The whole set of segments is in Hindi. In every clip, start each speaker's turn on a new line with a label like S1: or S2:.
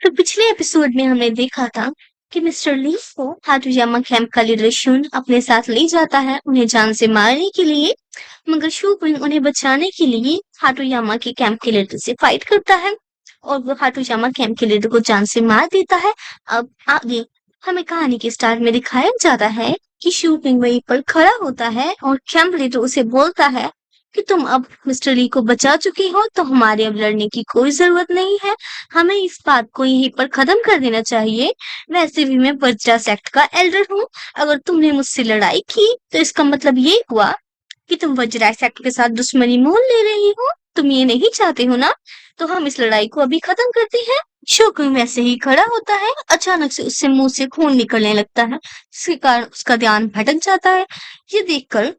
S1: तो पिछले एपिसोड में हमने देखा था कि मिस्टर ली को हाटोयामा कैंप का लीडर शुन अपने साथ ले जाता है उन्हें जान से मारने के लिए। मगर शूकुन उन्हें बचाने के लिए हाटोयामा के कैंप के लीडर से फाइट करता है और वो हाटोयामा कैंप के लीडर को जान से मार देता है। अब आगे हमें कहानी के स्टार्ट में दिखाया जाता है कि शूपिंग वहीं पर खड़ा होता है और कैंप लीडर उसे बोलता है कि तुम अब मिस्टर ली को बचा चुकी हो तो हमारे अब लड़ने की कोई जरूरत नहीं है। हमें इस बात को यहीं पर खत्म कर देना चाहिए। वैसे भी मैं वज्रा सेक्ट का एल्डर हूँ। अगर तुमने मुझसे लड़ाई की तो इसका मतलब ये हुआ कि तुम वज्रा सेक्ट के साथ दुश्मनी मोल ले रही हो। तुम ये नहीं चाहते हो ना? तो हम इस लड़ाई को अभी खत्म करते हैं। शोकुन वैसे ही खड़ा होता है, अचानक से उससे मुंह से खून निकलने लगता है जिसके कारण उसका ध्यान भटक जाता है। ये देखकर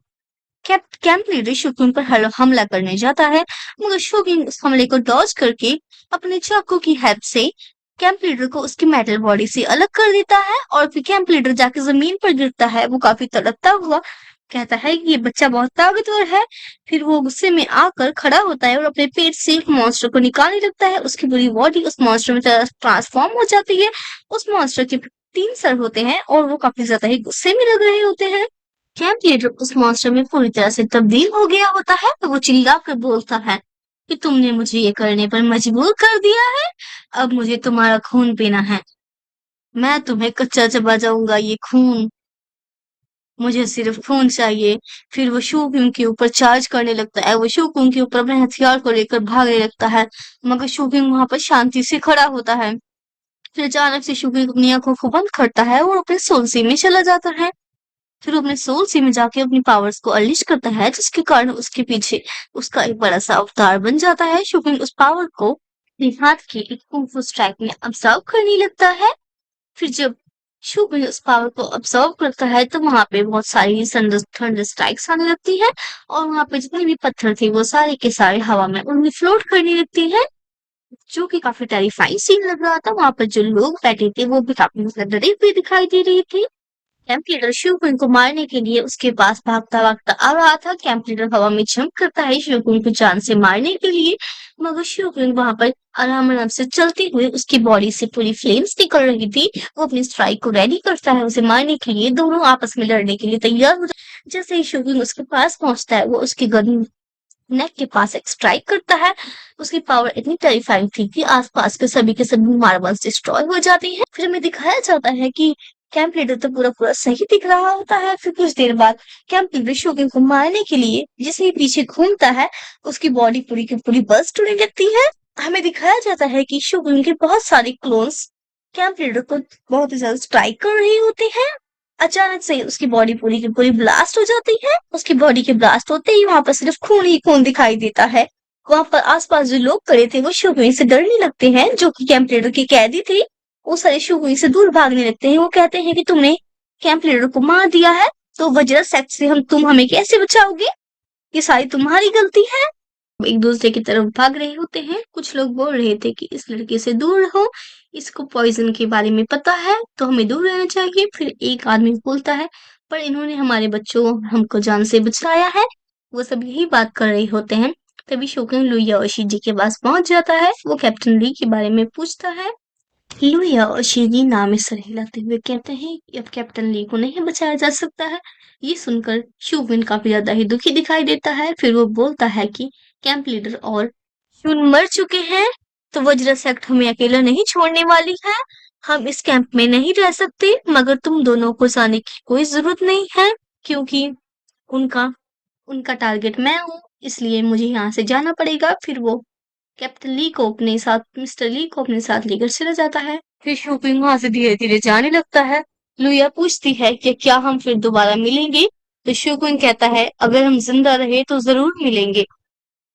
S1: कैंप लीडर शोकुन पर हमला करने जाता है, मगर शोकुन उस हमले को डॉज करके अपने चाकू की हेल्प से कैंप लीडर को उसकी मेटल बॉडी से अलग कर देता है और फिर कैंप लीडर जाके जमीन पर गिरता है। वो काफी तड़पता हुआ कहता है कि ये बच्चा बहुत ताकतवर है। फिर वो गुस्से में आकर खड़ा होता है और अपने पेट से एक मॉन्स्टर को निकालने लगता है। उसकी पूरी बॉडी उस मॉन्स्टर में ट्रांसफॉर्म हो जाती है। उस मॉन्स्टर के 3 सर होते हैं और वो काफी ज्यादा ही गुस्से में लग रहे होते हैं। कैंप लीडर उस मॉन्स्टर में पूरी तरह से तब्दील हो गया होता है तो वो चिल्ला कर बोलता है कि तुमने मुझे ये करने पर मजबूर कर दिया है। अब मुझे तुम्हारा खून पीना है। मैं तुम्हें कच्चा चबा जाऊंगा। ये खून, मुझे सिर्फ खून चाहिए। फिर वो शोकुन के ऊपर चार्ज करने लगता है। वो शोकुन के ऊपर अपने हथियार को लेकर भागने लगता है, मगर शोकुन वहां पर शांति से खड़ा होता है। फिर अचानक से शोकुन अपनी आंखों को बंद करता है और अपने सोल्सी में चला जाता है। फिर वो अपने सोल सी में जाके अपनी पावर्स को अनलिश करता है, जिसके कारण उसके पीछे उसका एक बड़ा सा अवतार बन जाता है। शोगुन उस पावर को अपने हाथ की एक कुंफू स्ट्राइक में ऑब्जर्व करने लगता है। फिर जब शोगुन उस पावर को ऑब्जर्व करता है तो वहां पे बहुत सारी थंडर स्ट्राइक्स आने लगती है और वहां पे जितने भी पत्थर थे वो सारे के सारे हवा में उनमें फ्लोट करने लगती है, जो कि काफी टेरिफाइंग सीन लग रहा था। वहां पर जो लोग बैठे थे वो भी काफी मतलब डरे हुए दिखाई दे रही थी। कैंप लीडर शिवकुन को मारने के लिए उसके पास भागता भागता आ रहा था। कैंप लीडर हवा में जंप करता है शिवकुन को जान से मारने के लिए, मगर शिवकुन वहां पर आराम आराम से चलते हुए उसकी बॉडी से पूरी फ्लेम्स निकल रही थी। वो अपनी स्ट्राइक को रेडी करता है उसे मारने के लिए। दोनों आपस में लड़ने के लिए तैयार हो जाते। जैसे ही शिवकुन उसके पास पहुंचता है वो उसकी गन नेक के पास एक स्ट्राइक करता है। उसकी पावर इतनी टेरिफाइंग थी कि आसपास के सभी मार्बल्स डिस्ट्रॉय हो जाती हैं। फिर हमें दिखाया जाता है कि कैंप लीडर तो पूरा पूरा सही दिख रहा होता है। फिर कुछ देर बाद कैंप लीडर शोगुन को मारने के लिए जिसे ही पीछे घूमता है, उसकी बॉडी पूरी की पूरी बर्स्ट होने लगती है। हमें दिखाया जाता है कि शोगुन के बहुत सारे क्लोन्स कैंप लीडर को बहुत ही ज्यादा स्ट्राइक कर रहे होते हैं। अचानक से उसकी बॉडी पूरी की पूरी ब्लास्ट हो जाती है। उसकी बॉडी के ब्लास्ट होते ही वहां पर सिर्फ खून ही खून दिखाई देता है। वहां पर आसपास जो लोग खड़े थे वो शोगुन से डरने लगते हैं, जो कि कैंप लीडर के कैदी थे। वो सारे शोगुन से दूर भागने लगते हैं। वो कहते हैं कि तुमने कैंप लीडर को मार दिया है तो वज्र सेक्ट से तुम हमें कैसे बचाओगे? ये सारी तुम्हारी गलती है। एक दूसरे की तरफ भाग रहे होते हैं। कुछ लोग बोल रहे थे कि इस लड़के से दूर रहो, इसको पॉइजन के बारे में पता है तो हमें दूर रहना चाहिए। फिर एक आदमी बोलता है, पर इन्होंने हमारे बच्चों हमको जान से बचाया है। वो सब यही बात कर रहे होते हैं। तभी शोगुन लुइया और शीजी के पास पहुंच जाता है। वो कैप्टन ली के बारे में पूछता है। लुइया और शीजी नाम में सर हिलाते हुए कहते हैं कि अब कैप्टन ली को नहीं बचाया जा सकता है। ये सुनकर शोगुन काफी ज्यादा ही दुखी दिखाई देता है। फिर वो बोलता है कि कैंप लीडर और शून मर चुके हैं तो वज्र सेक्ट हमें अकेला नहीं छोड़ने वाली है। हम इस कैंप में नहीं रह सकते, मगर तुम दोनों को जाने की कोई जरूरत नहीं है, क्योंकि उनका उनका टारगेट मैं हूँ, इसलिए मुझे यहाँ से जाना पड़ेगा। फिर वो कैप्टन ली को अपने साथ मिस्टर ली को अपने साथ लेकर चला जाता है। फिर शूपिंग वहां से धीरे धीरे जाने लगता है। लुइया पूछती है कि क्या हम फिर दोबारा मिलेंगे? तो शूपिंग कहता है अगर हम जिंदा रहे तो जरूर मिलेंगे।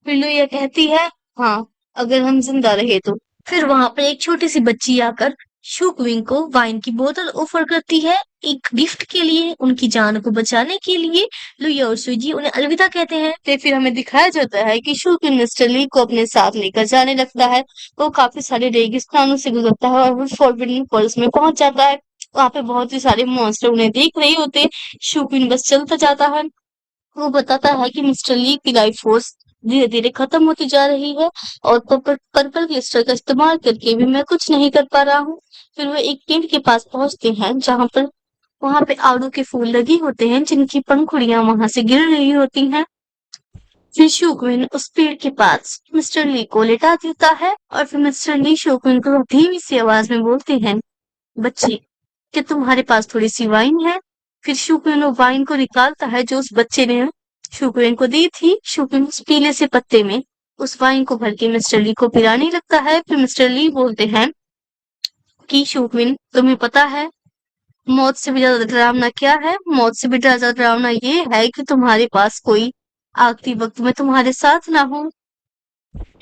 S1: फिर लुइया कहती है हाँ, अगर हम जिंदा रहे तो। फिर वहां पर एक छोटी सी बच्ची आकर शुकविंग को वाइन की बोतल ऑफर करती है, एक गिफ्ट के लिए, उनकी जान को बचाने के लिए। लुइया और सुजी उन्हें अलविदा कहते हैं। फिर हमें दिखाया जाता है कि शुकविंग मिस्टर ली को अपने साथ लेकर जाने लगता है। वो काफी सारे रेगिस्तानों से गुजरता है और वो फॉरबिडन फॉरेस्ट में पहुंच जाता है। वहां पे बहुत ही सारे मॉन्स्टर उन्हें देख रहे होते। शुकविंग बस चलता जाता है। वो बताता है कि मिस्टर ली की लाइफ फोर्स धीरे धीरे खत्म होती जा रही है और पर्पल क्रिस्टल का इस्तेमाल करके भी मैं कुछ नहीं कर पा रहा हूँ। फिर वो एक पेड़ के पास पहुंचते हैं जहां पर वहां पे आड़ू के फूल लगे होते हैं जिनकी पंखुड़ियां वहां से गिर रही होती हैं। फिर शोगुन उस पेड़ के पास मिस्टर ली को लेटा देता है और फिर मिस्टर ली शोगुन को धीमी सी आवाज में बोलते हैं, बच्चे, क्या तुम्हारे पास थोड़ी सी वाइन है? फिर शोगुन वो वाइन को निकालता है जो उस बच्चे ने शोगुन को दी थी। शोगुन उस पीले से पत्ते में उस वाइन को भर के मिस्टर ली को पिलाने लगता है। फिर मिस्टर ली बोलते हैं कि शोगुन, तुम्हें पता है मौत से भी ज्यादा डरावना क्या है? मौत से भी ज्यादा डरावना ये है कि तुम्हारे पास कोई आखिरी वक्त में तुम्हारे साथ ना हो।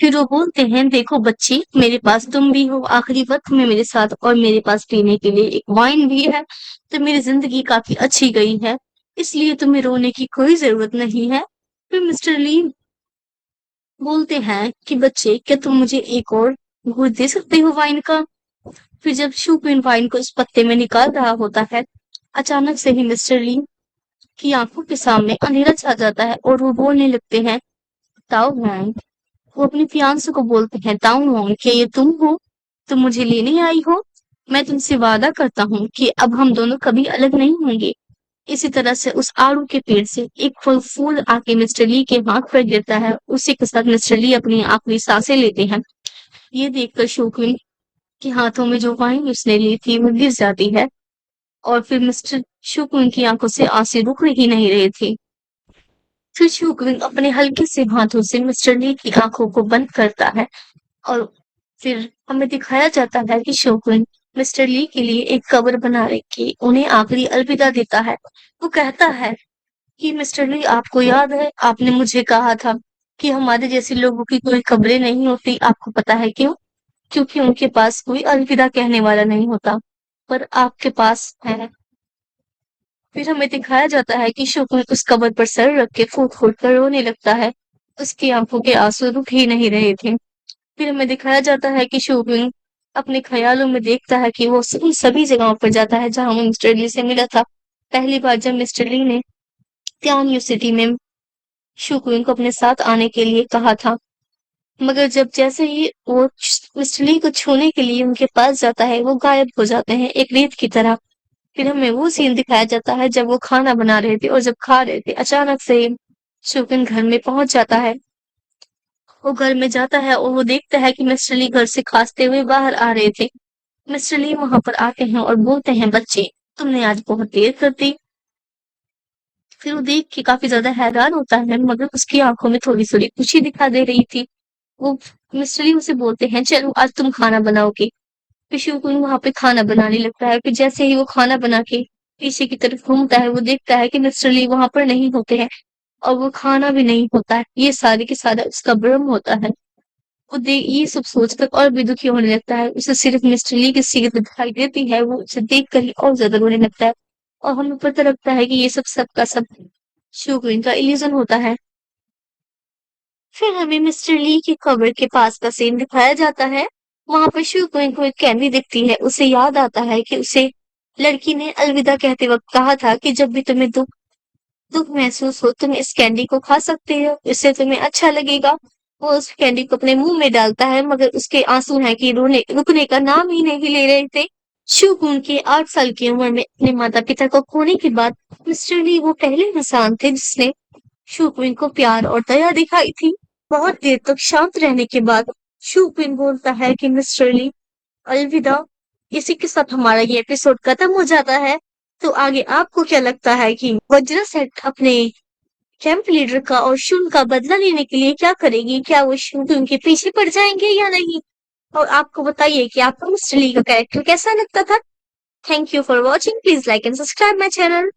S1: फिर वो बोलते हैं, देखो बच्ची, मेरे पास तुम भी हो आखिरी वक्त में मेरे साथ और मेरे पास पीने के लिए एक वाइन भी है। तो मेरी जिंदगी काफी अच्छी गई है, इसलिए तुम्हें रोने की कोई जरूरत नहीं है। फिर मिस्टर ली बोलते हैं कि बच्चे, क्या तुम मुझे एक और घूंट दे सकते हो वाइन का? फिर जब शूपिन वाइन को उस पत्ते में निकाल रहा होता है, अचानक से ही मिस्टर ली की आंखों के सामने अंधेरा छा जाता है और वो बोलने लगते हैं, ताओ हुआंग। वो अपनी फियांसे को बोलते हैं, ताओ हुआंग, क्या ये तुम हो? तुम मुझे लेने आई हो? मैं तुमसे वादा करता हूँ कि अब हम दोनों कभी अलग नहीं होंगे। इसी तरह से उस आड़ू के पेड़ से एक फल फूल आके मिस्टर ली के हाथ पर गिरता है। उसी के साथ मिस्टर ली अपनी आखिरी सांसें लेते हैं। ये देखकर शोकिन के हाथों में जो वाइन उसने ली थी वो गिर जाती है और फिर मिस्टर शोकिन की आंखों से आंसू रुक ही नहीं रहे थे। फिर शोकिन अपने हल्के से हाथों से मिस्टर ली की आंखों को बंद करता है और फिर हमें दिखाया जाता है कि शोगुन मिस्टर ली के लिए एक कब्र बना के उन्हें आखिरी अलविदा देता है। वो कहता है कि मिस्टर ली, आपको याद है आपने मुझे कहा था कि हमारे जैसे लोगों की कोई कब्रें नहीं होती। आपको पता है क्यों? क्योंकि उनके पास कोई अलविदा कहने वाला नहीं होता, पर आपके पास है। फिर हमें दिखाया जाता है कि शोगुन उस कब्र पर सर रख के फूट फूट कर रोने लगता है। उसकी आंखों के आंसू रुक ही नहीं रहे थे। फिर हमें दिखाया जाता है कि शोगुन अपने ख्यालों में देखता है कि वो उन सभी जगहों पर जाता है जहां वो मिस्टर ली से मिला था। पहली बार जब मिस्टर ली ने त्यान्यू सिटी में शोगुन को अपने साथ आने के लिए कहा था, मगर जब जैसे ही वो मिस्टर ली को छूने के लिए उनके पास जाता है, वो गायब हो जाते हैं एक रेत की तरह। फिर हमें वो सीन दिखाया जाता है जब वो खाना बना रहे थे और जब खा रहे थे, अचानक से शोगुन घर में पहुंच जाता है। वो घर में जाता है और वो देखता है कि मिस्टर ली घर से खांसते हुए बाहर आ रहे थे। मिस्टर ली वहां पर आते हैं और बोलते हैं, बच्चे, तुमने आज बहुत देर कर दी। फिर वो देख के काफी ज्यादा हैरान होता है, मगर उसकी आंखों में थोड़ी थोड़ी खुशी दिखा दे रही थी। वो मिस्टर ली उसे बोलते हैं, चलो आज तुम खाना बनाओगे। फिर शिवकुंड वहां पे खाना बनाने लगता है। फिर जैसे ही वो खाना बना के पीछे की तरफ घूमता है, वो देखता है कि मिस्टर ली वहां पर नहीं होते हैं और वो खाना भी नहीं होता है। ये सारे के सारा उसका भ्रम होता है। वो ये सब सोचकर और भी दुखी होने लगता है। उसे सिर्फ मिस्टर ली की सीरत दिखाई देती है, वो उसे देख कर ही और ज्यादा रोने लगता है और हमें पता लगता है कि ये सब का सब शोगुन का इल्यूजन होता है। फिर हमें मिस्टर ली की कब्र के पास का सीन दिखाया जाता है। वहां पर शोगुन को एक कैंडी दिखती है। उसे याद आता है कि उसे लड़की ने अलविदा कहते वक्त कहा था कि जब भी तुम्हें दुख दुख महसूस हो तुम इस कैंडी को खा सकते हो, इससे तुम्हें अच्छा लगेगा। वो उस कैंडी को अपने मुंह में डालता है, मगर उसके आंसू हैं कि रोने रुकने का नाम ही नहीं ले रहे थे। शोगुन के 8 साल की उम्र में अपने माता पिता को खोने के बाद मिस्टर ली वो पहले इंसान थे जिसने शोगुन को प्यार और दया दिखाई थी। बहुत देर तक शांत रहने के बाद शोगुन बोलता है कि मिस्टर ली, अलविदा। इसी के साथ हमारा ये एपिसोड खत्म हो जाता है। तो आगे आपको क्या लगता है कि वज्र सेठ अपने कैंप लीडर का और शुन का बदला लेने के लिए क्या करेगी? क्या वो शुन उनके पीछे पड़ जाएंगे या नहीं? और आपको बताइए कि आपको मिस्टर ली का कैरेक्टर कैसा लगता था? Thank you for watching. Please like and subscribe my channel.